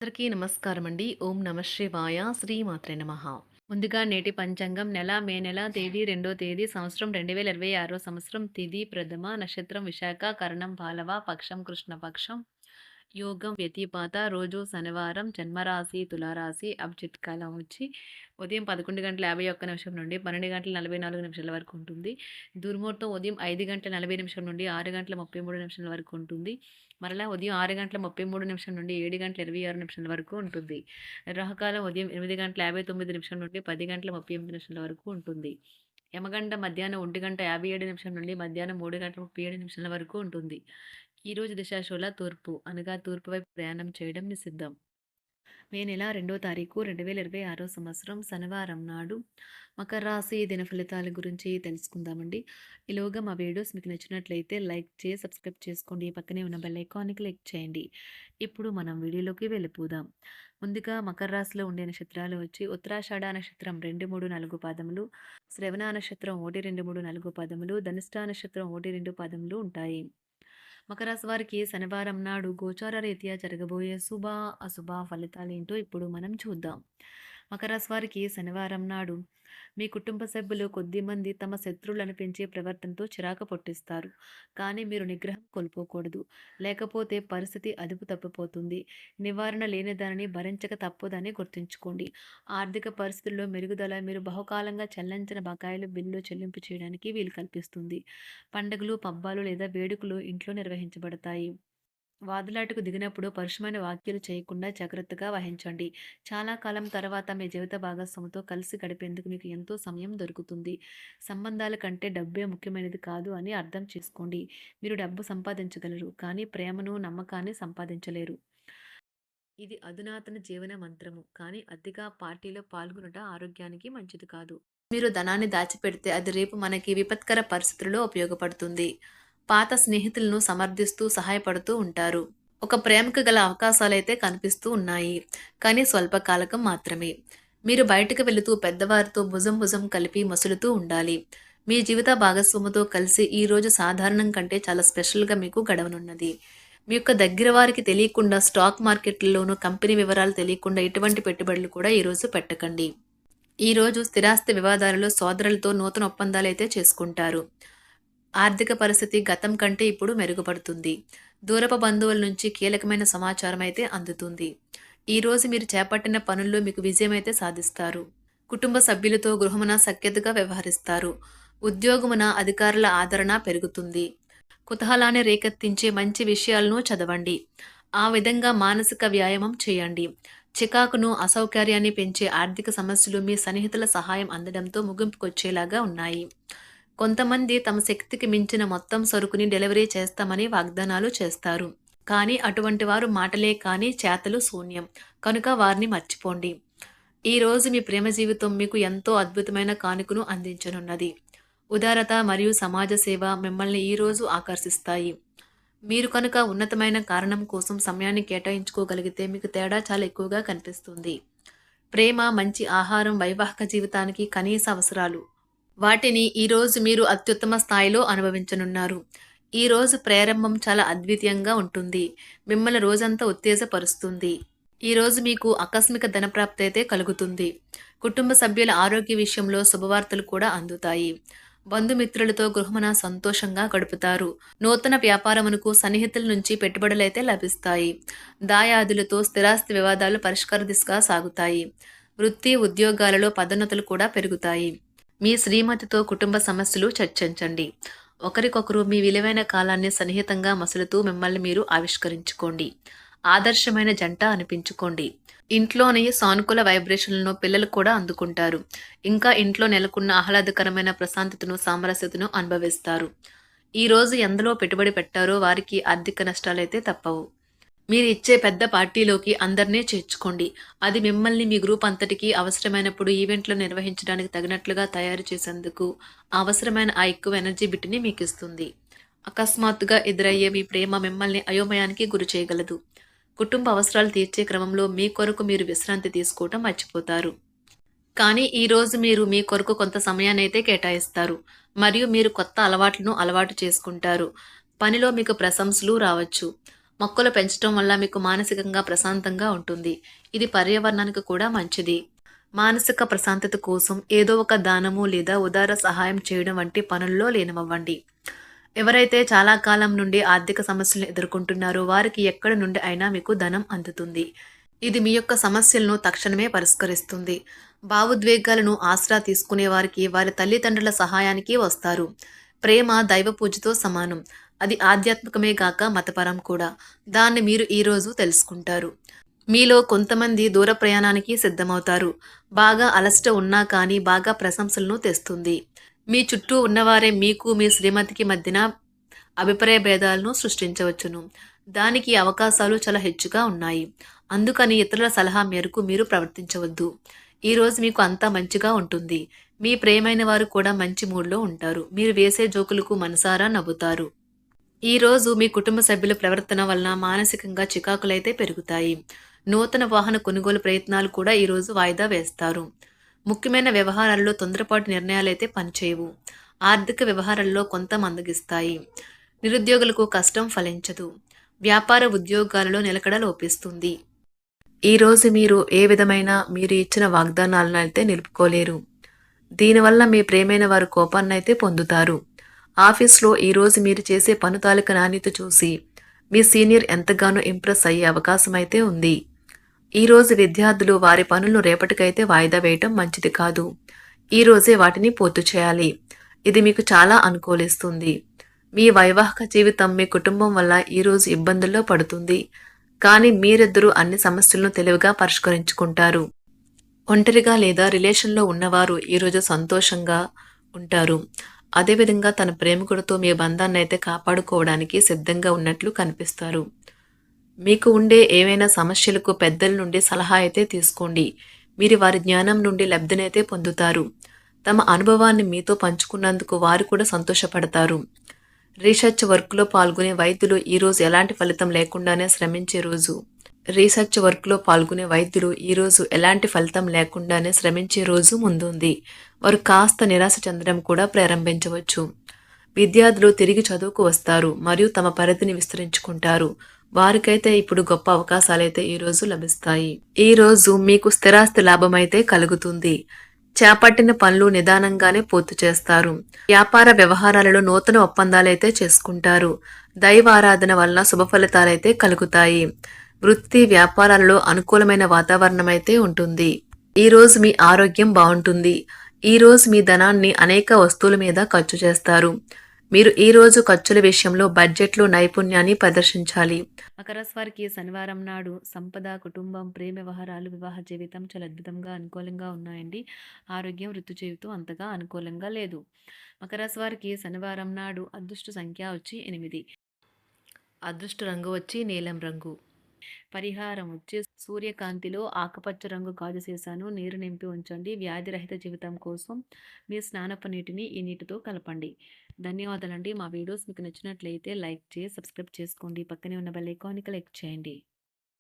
అందరికీ నమస్కారం అండి. ఓం నమ శివాయ. శ్రీమాత్రే నమః. ముందుగా నేటి పంచాంగం మే నెల తేదీ 2వ తేదీ సంవత్సరం 2026 సంవత్సరం తిథి ప్రథమ నక్షత్రం విశాఖ కరణం పాలవ పక్షం కృష్ణపక్షం యోగం వ్యతిపాత రోజు శనివారం జన్మరాశి తులారాశి అభిజిత్ కాలం వచ్చి ఉదయం 11:51 నుండి 12:44 వరకు ఉంటుంది. దుర్ముహూర్తం ఉదయం 5:40 నుండి 6:33 వరకు ఉంటుంది. మరలా ఉదయం 6:33 నుండి 7:26 వరకు ఉంటుంది. రాహుకాలం ఉదయం 8:59 నుండి 10:38 వరకు ఉంటుంది. యమగండ మధ్యాహ్నం 1:57 నుండి మధ్యాహ్నం 3:37 వరకు ఉంటుంది. ఈరోజు దిశాశూల తూర్పు అనగా తూర్పు వైపు ప్రయాణం చేయడం నిషిద్ధం. మే నెల 2వ తారీఖు 2026 సంవత్సరం శనివారం నాడు మకర రాశి దిన ఫలితాల గురించి తెలుసుకుందామండి. ఈలోగా మా వీడియోస్ మీకు నచ్చినట్లయితే లైక్ చేసి సబ్స్క్రైబ్ చేసుకోండి. పక్కనే ఉన్న బెల్ ఐకాన్ని క్లిక్ చేయండి. ఇప్పుడు మనం వీడియోలోకి వెళ్ళిపోదాం. ముందుగా మకర రాశిలో ఉండే నక్షత్రాలు వచ్చి ఉత్తరాషాఢ నక్షత్రం 2, 3, 4 పాదములు, శ్రవణ నక్షత్రం 1, 2, 3, 4 పాదములు, ధనిష్ట నక్షత్రం 1, 2 పాదములు ఉంటాయి. మకర రాశి వారికి శనివారం నాడు గోచార రీత్యా జరగబోయే శుభ అశుభ ఫలితాలేంటో ఇప్పుడు మనం చూద్దాం. మకర రాశి వారికి శనివారం నాడు మీ కుటుంబ సభ్యులు కొద్దిమంది తమ శత్రువులను పెంచే ప్రవర్తనతో చిరాకు పుట్టిస్తారు. కానీ మీరు నిగ్రహం కోల్పోకూడదు. లేకపోతే పరిస్థితి అదుపు తప్పిపోతుంది. నివారణ లేని దానిని భరించక తప్పదని గుర్తుంచుకోండి. ఆర్థిక పరిస్థితుల్లో మెరుగుదల మీరు బహుకాలంగా చెల్లించిన బకాయిలు బిల్లు చెల్లింపు చేయడానికి వీలు కల్పిస్తుంది. పండుగలు పబ్బాలు లేదా వేడుకలు ఇంట్లో నిర్వహించబడతాయి. వాదులాటకు దిగినప్పుడు పరుషమైన వ్యాఖ్యలు చేయకుండా జాగ్రత్తగా వహించండి. చాలా కాలం తర్వాత మీ జీవిత భాగస్వామితో కలిసి గడిపేందుకు మీకు ఎంతో సమయం దొరుకుతుంది. సంబంధాల కంటే డబ్బే ముఖ్యమైనది కాదు అని అర్థం చేసుకోండి. మీరు డబ్బు సంపాదించగలరు, కానీ ప్రేమను నమ్మకాన్ని సంపాదించలేరు. ఇది అధునాతన జీవన మంత్రము, కానీ అతిగా పార్టీలో పాల్గొనట ఆరోగ్యానికి మంచిది కాదు. మీరు ధనాన్ని దాచిపెడితే అది రేపు మనకి విపత్కర పరిస్థితుల్లో ఉపయోగపడుతుంది. పాత స్నేహితులను సమర్థిస్తూ సహాయపడుతూ ఉంటారు. ఒక ప్రేమకు గల అవకాశాలైతే కనిపిస్తూ ఉన్నాయి, కానీ స్వల్పకాలకం మాత్రమే. మీరు బయటకు వెళుతూ పెద్దవారితో భుజం భుజం కలిపి మసులుతూ ఉండాలి. మీ జీవిత భాగస్వామితో కలిసి ఈ రోజు సాధారణం కంటే చాలా స్పెషల్గా మీకు గడవనున్నది. మీ యొక్క దగ్గర వారికి తెలియకుండా స్టాక్ మార్కెట్లలోనూ కంపెనీ వివరాలు తెలియకుండా ఎటువంటి పెట్టుబడులు కూడా ఈరోజు పెట్టకండి. ఈరోజు స్థిరాస్తి వివాదాలలో సోదరులతో నూతన ఒప్పందాలు అయితే చేసుకుంటారు. ఆర్థిక పరిస్థితి గతం కంటే ఇప్పుడు మెరుగుపడుతుంది. దూరపు బంధువుల నుంచి కీలకమైన సమాచారం అయితే అందుతుంది. ఈరోజు మీరు చేపట్టిన పనుల్లో మీకు విజయం అయితే సాధిస్తారు. కుటుంబ సభ్యులతో గృహమున సఖ్యతగా వ్యవహరిస్తారు. ఉద్యోగమున అధికారుల ఆదరణ పెరుగుతుంది. కుతూహలాన్ని రేకెత్తించే మంచి విషయాలను చదవండి. ఆ విధంగా మానసిక వ్యాయామం చేయండి. చికాకును అసౌకర్యాన్ని పెంచే ఆర్థిక సమస్యలు మీ సన్నిహితుల సహాయం అందడంతో ముగింపుకొచ్చేలాగా ఉన్నాయి. కొంతమంది తమ శక్తికి మించిన మొత్తం సరుకుని డెలివరీ చేస్తామని వాగ్దానాలు చేస్తారు. కానీ అటువంటి వారు మాటలే కానీ చేతలు శూన్యం. కనుక వారిని మర్చిపోండి. ఈ రోజు మీ ప్రేమ జీవితం మీకు ఎంతో అద్భుతమైన కానుకను అందించనున్నది. ఉదారత మరియు సమాజ సేవ మిమ్మల్ని ఈ రోజు ఆకర్షిస్తాయి. మీరు కనుక ఉన్నతమైన కారణం కోసం సమయాన్ని కేటాయించుకోగలిగితే మీకు తేడా చాలా ఎక్కువగా కనిపిస్తుంది. ప్రేమ, మంచి ఆహారం వైవాహిక జీవితానికి కనీస అవసరాలు. వాటిని ఈరోజు మీరు అత్యుత్తమ స్థాయిలో అనుభవించనున్నారు. ఈరోజు ప్రారంభం చాలా అద్వితీయంగా ఉంటుంది. మిమ్మల్ని రోజంతా ఉత్తేజపరుస్తుంది. ఈరోజు మీకు ఆకస్మిక ధనప్రాప్తి అయితే కలుగుతుంది. కుటుంబ సభ్యుల ఆరోగ్య విషయంలో శుభవార్తలు కూడా అందుతాయి. బంధుమిత్రులతో గృహమున సంతోషంగా గడుపుతారు. నూతన వ్యాపారమునకు సన్నిహితుల నుంచి పెట్టుబడులైతే లభిస్తాయి. దాయాదులతో స్థిరాస్తి వివాదాలు పరిష్కార దిశగా సాగుతాయి. వృత్తి ఉద్యోగాలలో పదోన్నతులు కూడా పెరుగుతాయి. మీ శ్రీమతితో కుటుంబ సమస్యలు చర్చించండి. ఒకరికొకరు మీ విలువైన కాలాన్ని సన్నిహితంగా మసులుతూ మిమ్మల్ని మీరు ఆవిష్కరించుకోండి. ఆదర్శమైన జంట అనిపించుకోండి. ఇంట్లోని సానుకూల వైబ్రేషన్లను పిల్లలు కూడా అందుకుంటారు. ఇంకా ఇంట్లో నెలకొన్న ఆహ్లాదకరమైన ప్రశాంతతను, సామరస్యతను అనుభవిస్తారు. ఈరోజు ఎందులో పెట్టుబడి పెట్టారో వారికి ఆర్థిక నష్టాలైతే తప్పవు. మీరు ఇచ్చే పెద్ద పార్టీలోకి అందరినీ చేర్చుకోండి. అది మిమ్మల్ని మీ గ్రూప్ అంతటికి అవసరమైనప్పుడు ఈవెంట్లు నిర్వహించడానికి తగినట్లుగా తయారు చేసేందుకు అవసరమైన ఆ ఎక్కువ ఎనర్జీ బిట్ని మీకు ఇస్తుంది. అకస్మాత్తుగా ఎదురయ్యే మీ ప్రేమ మిమ్మల్ని అయోమయానికి గురి చేయగలదు. కుటుంబ అవసరాలు తీర్చే క్రమంలో మీ కొరకు మీరు విశ్రాంతి తీసుకోవటం మర్చిపోతారు. కానీ ఈరోజు మీరు మీ కొరకు కొంత సమయాన్ని అయితే కేటాయిస్తారు మరియు మీరు కొత్త అలవాట్లను అలవాటు చేసుకుంటారు. పనిలో మీకు ప్రశంసలు రావచ్చు. మొక్కలు పెంచడం వల్ల మీకు మానసికంగా ప్రశాంతంగా ఉంటుంది. ఇది పర్యావరణానికి కూడా మంచిది. మానసిక ప్రశాంతత కోసం ఏదో ఒక దానము లేదా ఉదార సహాయం చేయడం వంటి పనుల్లో లీనమవ్వండి. ఎవరైతే చాలా కాలం నుండి ఆర్థిక సమస్యలను ఎదుర్కొంటున్నారో వారికి ఎక్కడి నుండి అయినా మీకు ధనం అందుతుంది. ఇది మీ యొక్క సమస్యలను తక్షణమే పరిష్కరిస్తుంది. భావోద్వేగాలను ఆసరా తీసుకునే వారికి వారి తల్లిదండ్రుల సహాయానికి వస్తారు. ప్రేమ దైవ పూజతో సమానం. అది ఆధ్యాత్మికమే గాక మతపరం కూడా. దాన్ని మీరు ఈరోజు తెలుసుకుంటారు. మీలో కొంతమంది దూర ప్రయాణానికి సిద్ధమవుతారు. బాగా అలసట ఉన్నా కానీ బాగా ప్రశంసలను తెస్తుంది. మీ చుట్టూ ఉన్నవారే మీకు మీ శ్రీమతికి మధ్యన అభిప్రాయ భేదాలను సృష్టించవచ్చును. దానికి అవకాశాలు చాలా హెచ్చుగా ఉన్నాయి. అందుకని ఇతరుల సలహా మేరకు మీరు ప్రవర్తించవద్దు. ఈరోజు మీకు అంతా మంచిగా ఉంటుంది. మీ ప్రియమైన వారు కూడా మంచి మూడ్లో ఉంటారు. మీరు వేసే జోకులకు మనసారా నవ్వుతారు. ఈరోజు మీ కుటుంబ సభ్యుల ప్రవర్తన వలన మానసికంగా చికాకులైతే పెరుగుతాయి. నూతన వాహన కొనుగోలు ప్రయత్నాలు కూడా ఈరోజు వాయిదా వేస్తారు. ముఖ్యమైన వ్యవహారాల్లో తొందరపాటు నిర్ణయాలైతే పనిచేయవు. ఆర్థిక వ్యవహారాల్లో కొంత మందగిస్తాయి. నిరుద్యోగులకు కష్టం ఫలించదు. వ్యాపార ఉద్యోగాలలో నిలకడ లోపిస్తుంది. ఈరోజు మీరు ఏ విధమైన మీరు ఇచ్చిన వాగ్దానాలను అయితే నిలుపుకోలేరు. దీనివల్ల మీ ప్రేమైన వారు కోపాన్నైతే పొందుతారు. ఆఫీస్లో ఈరోజు మీరు చేసే పను తాలూకా నాణ్యత చూసి మీ సీనియర్ ఎంతగానో ఇంప్రెస్ అయ్యే అవకాశం అయితే ఉంది. ఈరోజు విద్యార్థులు వారి పనులను రేపటికైతే వాయిదా వేయటం మంచిది కాదు. ఈరోజే వాటిని పూర్తి చేయాలి. ఇది మీకు చాలా అనుకూలిస్తుంది. మీ వైవాహిక జీవితం మీ కుటుంబం వల్ల ఈరోజు ఇబ్బందుల్లో పడుతుంది. కానీ మీరిద్దరూ అన్ని సమస్యలను తెలివిగా పరిష్కరించుకుంటారు. ఒంటరిగా లేదా రిలేషన్లో ఉన్నవారు ఈరోజు సంతోషంగా ఉంటారు. అదేవిధంగా తన ప్రేమికుడితో మీ బంధాన్ని అయితే కాపాడుకోవడానికి సిద్ధంగా ఉన్నట్లు కనిపిస్తారు. మీకు ఉండే ఏవైనా సమస్యలకు పెద్దల నుండి సలహా అయితే తీసుకోండి. మీరు వారి జ్ఞానం నుండి లబ్ధినైతే పొందుతారు. తమ అనుభవాన్ని మీతో పంచుకున్నందుకు వారు కూడా సంతోషపడతారు. రీసెర్చ్ వర్క్లో పాల్గొనే వైద్యులు ఈరోజు ఎలాంటి ఫలితం లేకుండానే శ్రమించే రోజు. రీసెర్చ్ వర్క్లో పాల్గొనే వైద్యులు ఈరోజు ఎలాంటి ఫలితం లేకుండానే శ్రమించే రోజు ముందుంది. వారు కాస్త నిరాశ చెందడం కూడా ప్రారంభించవచ్చు. విద్యార్థులు తిరిగి చదువుకు వస్తారు మరియు తమ పరిధిని విస్తరించుకుంటారు. వారికైతే ఇప్పుడు గొప్ప అవకాశాలైతే ఈరోజు లభిస్తాయి. ఈరోజు మీకు స్థిరాస్తి లాభమైతే కలుగుతుంది. చేపట్టిన పనులు నిదానంగానే పూర్తి చేస్తారు. వ్యాపార వ్యవహారాలలో నూతన ఒప్పందాలైతే చేసుకుంటారు. దైవ ఆరాధన వలన శుభ ఫలితాలైతే కలుగుతాయి. వృత్తి వ్యాపారాలలో అనుకూలమైన వాతావరణం అయితే ఉంటుంది. ఈరోజు మీ ఆరోగ్యం బాగుంటుంది. ఈరోజు మీ ధనాన్ని అనేక వస్తువుల మీద ఖర్చు చేస్తారు. మీరు ఈరోజు ఖర్చుల విషయంలో బడ్జెట్లో నైపుణ్యాన్ని ప్రదర్శించాలి. మకర రాశి వారికి శనివారం నాడు సంపద, కుటుంబం, ప్రేమ వ్యవహారాలు, వివాహ జీవితం చాలా అద్భుతంగా అనుకూలంగా ఉన్నాయండి. ఆరోగ్యం, వృత్తి జీవితం అంతగా అనుకూలంగా లేదు. మకర రాశి వారికి శనివారం నాడు అదృష్ట సంఖ్య వచ్చి 8. అదృష్ట రంగు వచ్చి నీలం రంగు. పరిహారం వచ్చి సూర్యకాంతిలో ఆకుపచ్చ రంగు గాజు సీసాను నీరు నింపి ఉంచండి. వ్యాధి రహిత జీవితం కోసం మీ స్నానపు నీటిని ఈ నీటితో కలపండి. ధన్యవాదాలండి. మా వీడియోస్ మీకు నచ్చినట్లయితే లైక్ చేసి సబ్స్క్రైబ్ చేసుకోండి. పక్కనే ఉన్న బెల్ ఐకాన్ని క్లిక్ చేయండి.